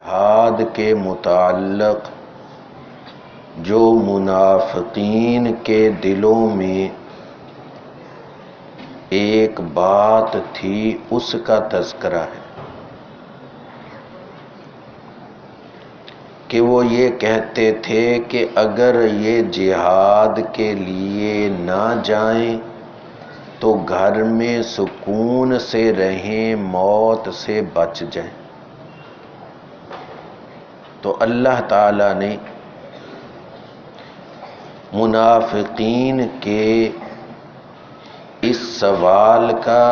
جہاد کے متعلق جو منافقین کے دلوں میں ایک بات تھی اس کا تذکرہ ہے کہ وہ یہ کہتے تھے کہ اگر یہ جہاد کے لیے نہ جائیں تو گھر میں سکون سے رہیں، موت سے بچ جائیں۔ تو اللہ تعالیٰ نے منافقین کے اس سوال کا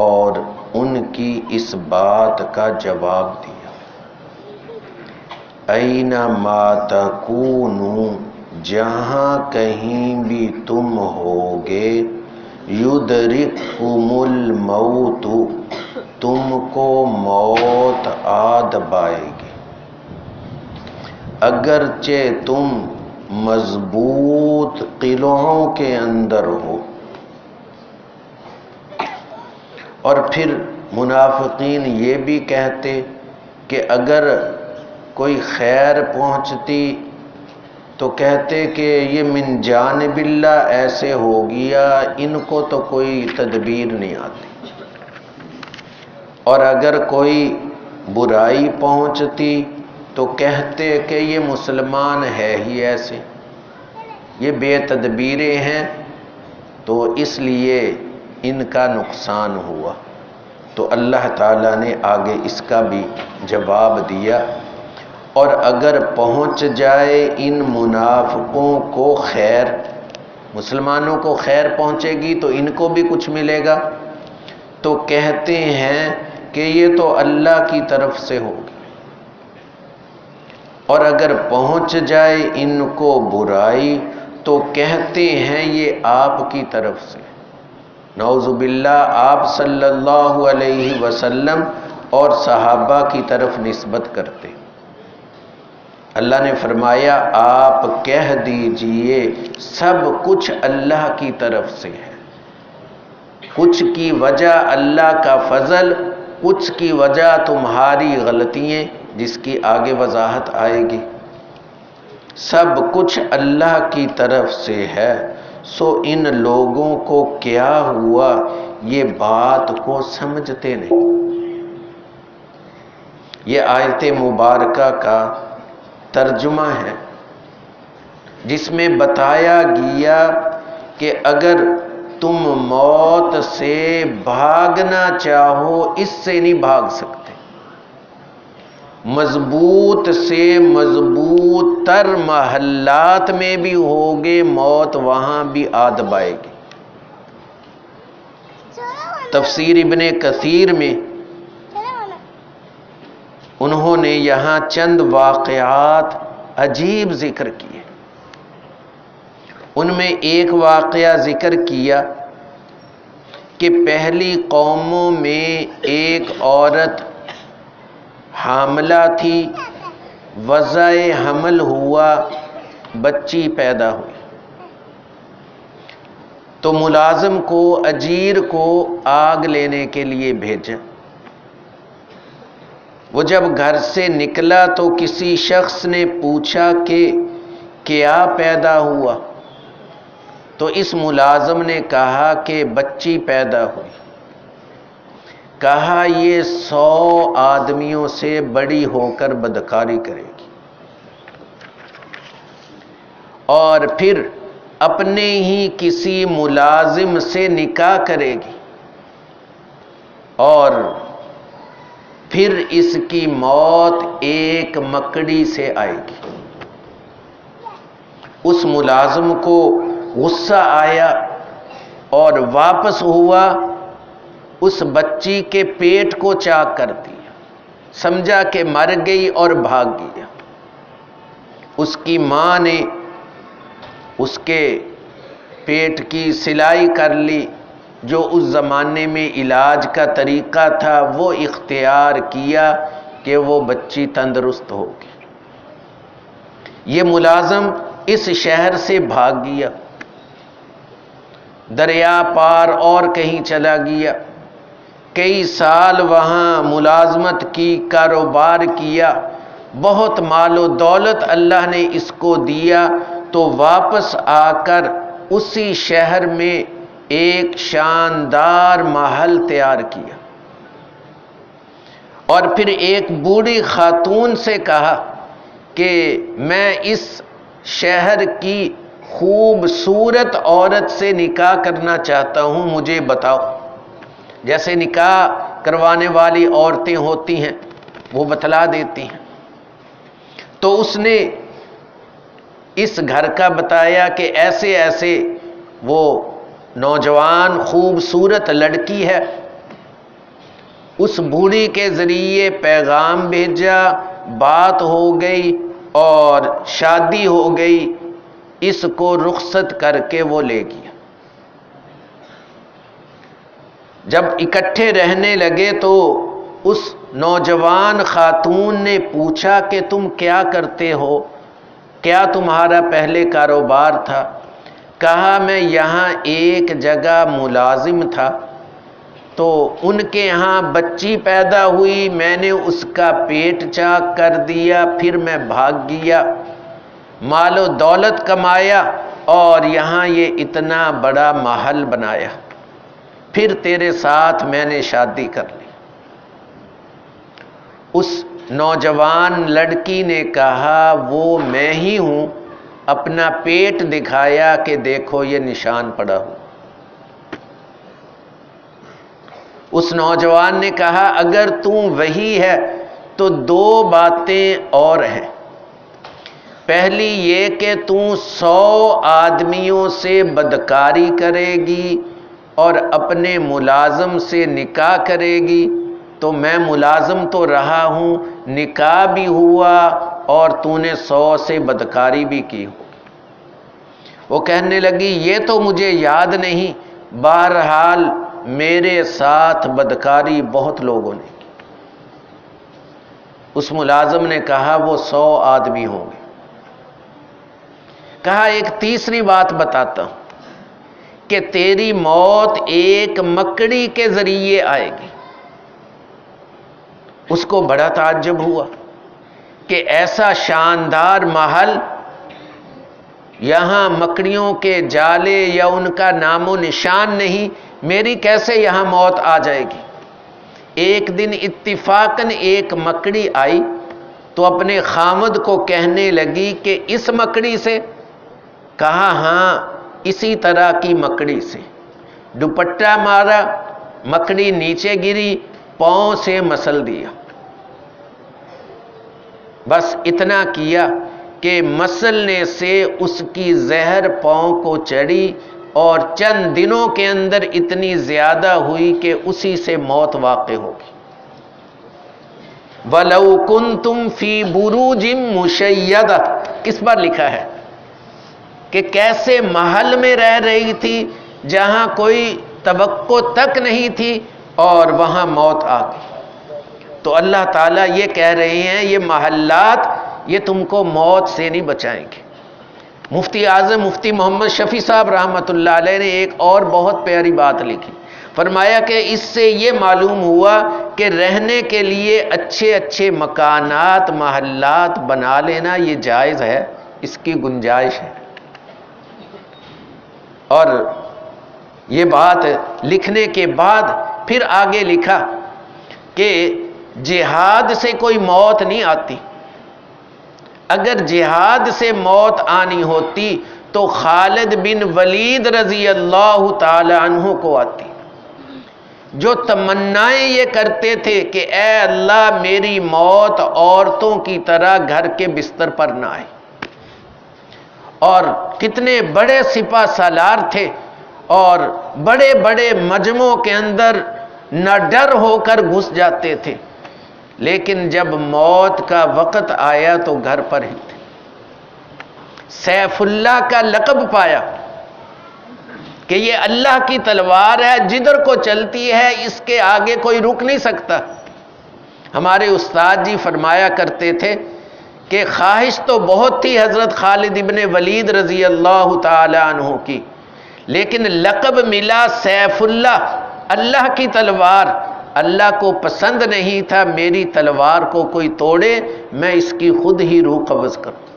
اور ان کی اس بات کا جواب دیا۔ اینما تکونوا، جہاں کہیں بھی تم ہوگے، یدرککم الموت، تم کو موت آ دبائے گی، اگرچہ تم مضبوط قلعوں کے اندر ہو۔ اور پھر منافقین یہ بھی کہتے کہ اگر کوئی خیر پہنچتی تو کہتے کہ یہ من جانب اللہ ایسے ہو گیا، ان کو تو کوئی تدبیر نہیں آتی، اور اگر کوئی برائی پہنچتی تو کہتے کہ یہ مسلمان ہے ہی ایسے، یہ بے تدبیریں ہیں تو اس لیے ان کا نقصان ہوا۔ تو اللہ تعالیٰ نے آگے اس کا بھی جواب دیا، اور اگر پہنچ جائے ان منافقوں کو خیر، مسلمانوں کو خیر پہنچے گی تو ان کو بھی کچھ ملے گا، تو کہتے ہیں کہ یہ تو اللہ کی طرف سے ہوگی، اور اگر پہنچ جائے ان کو برائی تو کہتے ہیں یہ آپ کی طرف سے۔ نعوذ باللہ، آپ صلی اللہ علیہ وسلم اور صحابہ کی طرف نسبت کرتے۔ اللہ نے فرمایا آپ کہہ دیجئے سب کچھ اللہ کی طرف سے ہے، کچھ کی وجہ اللہ کا فضل، کچھ کی وجہ تمہاری غلطیاں جس کی آگے وضاحت آئے گی، سب کچھ اللہ کی طرف سے ہے۔ سو ان لوگوں کو کیا ہوا، یہ بات کو سمجھتے نہیں۔ یہ آیت مبارکہ کا ترجمہ ہے جس میں بتایا گیا کہ اگر تم موت سے بھاگنا چاہو اس سے نہیں بھاگ سکتے، مضبوط سے مضبوط تر محلات میں بھی ہوگے موت وہاں بھی آ دبائے گی۔ تفسیر ابن کثیر میں انہوں نے یہاں چند واقعات عجیب ذکر کیے، ان میں ایک واقعہ ذکر کیا کہ پہلی قوموں میں ایک عورت حاملہ تھی، وضع حمل ہوا، بچی پیدا ہوئی، تو ملازم کو، اجیر کو آگ لینے کے لیے بھیجا۔ وہ جب گھر سے نکلا تو کسی شخص نے پوچھا کہ کیا پیدا ہوا، تو اس ملازم نے کہا کہ بچی پیدا ہوئی۔ کہا یہ 100 آدمیوں سے بڑی ہو کر بدکاری کرے گی، اور پھر اپنے ہی کسی ملازم سے نکاح کرے گی، اور پھر اس کی موت ایک مکڑی سے آئے گی۔ اس ملازم کو غصہ آیا اور واپس ہوا، اس بچی کے پیٹ کو چاک کر دیا، سمجھا کہ مر گئی اور بھاگ گیا۔ اس کی ماں نے اس کے پیٹ کی سلائی کر لی، جو اس زمانے میں علاج کا طریقہ تھا وہ اختیار کیا کہ وہ بچی تندرست ہوگی۔ یہ ملازم اس شہر سے بھاگ گیا، دریا پار اور کہیں چلا گیا، کئی سال وہاں ملازمت کی، کاروبار کیا، بہت مال و دولت اللہ نے اس کو دیا، تو واپس آ کر اسی شہر میں ایک شاندار محل تیار کیا، اور پھر ایک بوڑھی خاتون سے کہا کہ میں اس شہر کی خوبصورت عورت سے نکاح کرنا چاہتا ہوں، مجھے بتاؤ۔ جیسے نکاح کروانے والی عورتیں ہوتی ہیں وہ بتلا دیتی ہیں، تو اس نے اس گھر کا بتایا کہ ایسے ایسے وہ نوجوان خوبصورت لڑکی ہے۔ اس بوڑھی کے ذریعے پیغام بھیجا، بات ہو گئی اور شادی ہو گئی، اس کو رخصت کر کے وہ لے گیا۔ جب اکٹھے رہنے لگے تو اس نوجوان خاتون نے پوچھا کہ تم کیا کرتے ہو، کیا تمہارا پہلے کاروبار تھا؟ کہا میں یہاں ایک جگہ ملازم تھا، تو ان کے یہاں بچی پیدا ہوئی، میں نے اس کا پیٹ چاک کر دیا، پھر میں بھاگ گیا، مال و دولت کمایا اور یہاں یہ اتنا بڑا محل بنایا، پھر تیرے ساتھ میں نے شادی کر لی۔ اس نوجوان لڑکی نے کہا وہ میں ہی ہوں، اپنا پیٹ دکھایا کہ دیکھو یہ نشان پڑا ہو۔ اس نوجوان نے کہا اگر تم وہی ہے تو دو باتیں اور ہیں، پہلی یہ کہ تم 100 آدمیوں سے بدکاری کرے گی اور اپنے ملازم سے نکاح کرے گی، تو میں ملازم تو رہا ہوں، نکاح بھی ہوا اور تو نے 100 سے بدکاری بھی کی ہو۔ وہ کہنے لگی یہ تو مجھے یاد نہیں، بہرحال میرے ساتھ بدکاری بہت لوگوں نے کی۔ اس ملازم نے کہا وہ 100 آدمی ہوں گے۔ کہا ایک تیسری بات بتاتا ہوں کہ تیری موت ایک مکڑی کے ذریعے آئے گی۔ اس کو بڑا تعجب ہوا کہ ایسا شاندار محل، یہاں مکڑیوں کے جالے یا ان کا نام و نشان نہیں، میری کیسے یہاں موت آ جائے گی؟ ایک دن اتفاقاً ایک مکڑی آئی تو اپنے خامد کو کہنے لگی کہ اس مکڑی سے؟ کہا ہاں اسی طرح کی مکڑی سے۔ دوپٹہ مارا، مکڑی نیچے گری، پاؤں سے مسل دیا، بس اتنا کیا کہ مسلنے سے اس کی زہر پاؤں کو چڑھی اور چند دنوں کے اندر اتنی زیادہ ہوئی کہ اسی سے موت واقع ہوگی۔ وَلَوْ كُنْتُمْ فِي بُرُوجٍ مُشَيَّدَةٍ، اس پر لکھا ہے کہ کیسے محل میں رہ رہی تھی جہاں کوئی توقع تک نہیں تھی اور وہاں موت آ گئی۔ تو اللہ تعالیٰ یہ کہہ رہے ہیں یہ محلات یہ تم کو موت سے نہیں بچائیں گے۔ مفتی اعظم مفتی محمد شفیع صاحب رحمۃ اللہ علیہ نے ایک اور بہت پیاری بات لکھی، فرمایا کہ اس سے یہ معلوم ہوا کہ رہنے کے لیے اچھے اچھے مکانات محلات بنا لینا یہ جائز ہے، اس کی گنجائش ہے۔ اور یہ بات لکھنے کے بعد پھر آگے لکھا کہ جہاد سے کوئی موت نہیں آتی، اگر جہاد سے موت آنی ہوتی تو خالد بن ولید رضی اللہ تعالی عنہ کو آتی، جو تمنائیں یہ کرتے تھے کہ اے اللہ میری موت عورتوں کی طرح گھر کے بستر پر نہ آئے، اور کتنے بڑے سپہ سالار تھے اور بڑے بڑے مجمعوں کے اندر نہ ڈر ہو کر گھس جاتے تھے، لیکن جب موت کا وقت آیا تو گھر پر ہی تھے۔ سیف اللہ کا لقب پایا کہ یہ اللہ کی تلوار ہے، جدھر کو چلتی ہے اس کے آگے کوئی رک نہیں سکتا۔ ہمارے استاد جی فرمایا کرتے تھے کہ خواہش تو بہت تھی حضرت خالد ابن ولید رضی اللہ تعالی عنہ کی، لیکن لقب ملا سیف اللہ، اللہ کی تلوار، اللہ کو پسند نہیں تھا میری تلوار کو کوئی توڑے، میں اس کی خود ہی روح قبض کروں۔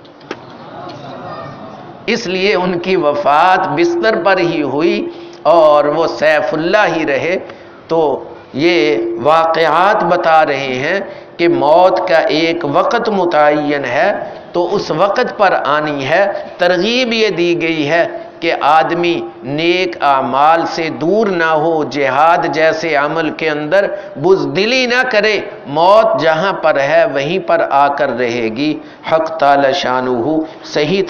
اس لیے ان کی وفات بستر پر ہی ہوئی اور وہ سیف اللہ ہی رہے۔ تو یہ واقعات بتا رہے ہیں کہ موت کا ایک وقت متعین ہے، تو اس وقت پر آنی ہے۔ ترغیب یہ دی گئی ہے کہ آدمی نیک اعمال سے دور نہ ہو، جہاد جیسے عمل کے اندر بزدلی نہ کرے، موت جہاں پر ہے وہیں پر آ کر رہے گی۔ حق تعالی شانہ صحیح